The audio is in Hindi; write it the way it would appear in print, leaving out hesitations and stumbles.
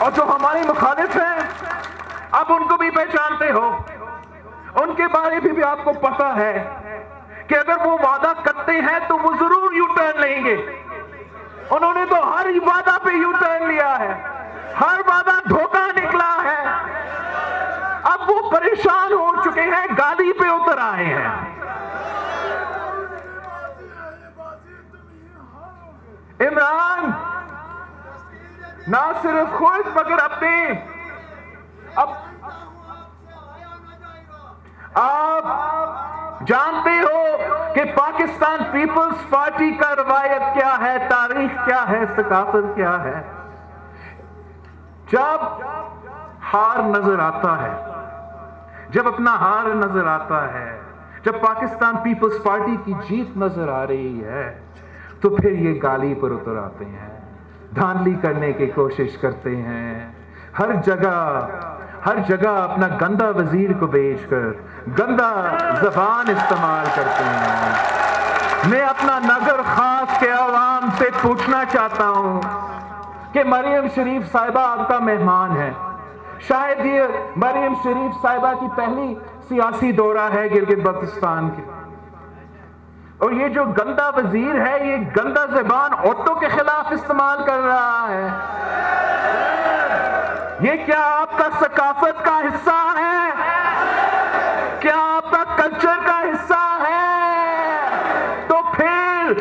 और जो हमारे मुखालिफ हैं, आप उनको भी पहचानते हो। उनके बारे में भी आपको पता है कि अगर वो वादा करते हैं तो वो जरूर यू टर्न लेंगे। उन्होंने तो हर वादा पे यू टर्न लिया है, हर वादा धोखा निकला है। अब वो परेशान हो चुके हैं, गाड़ी पे उतर आए हैं। इमरान ना सिर्फ खुद मगर अपने आप जानते हो कि पाकिस्तान पीपल्स पार्टी का रवायत क्या है, तारीख क्या है, सकाफत क्या है। जब हार नजर आता है, जब अपना हार नजर आता है, जब पाकिस्तान पीपल्स पार्टी की जीत नजर आ रही है, तो फिर ये गाली पर उतर आते हैं, धांधली करने की कोशिश करते हैं। हर जगह अपना गंदा वजीर को बेचकर गंदा जबान इस्तेमाल करते हैं। मैं अपना नगर खास के अवाम से पूछना चाहता हूं कि मरियम शरीफ साहिबा आपका मेहमान है। शायद ये मरियम शरीफ साहिबा की पहली सियासी दौरा है गिलगित बल्तिस्तान की, और ये जो गंदा वजीर है ये गंदा ज़बान औरतों के खिलाफ इस्तेमाल कर रहा है। ये क्या आपका सकाफत का हिस्सा है? क्या आपका कल्चर का हिस्सा है? तो फिर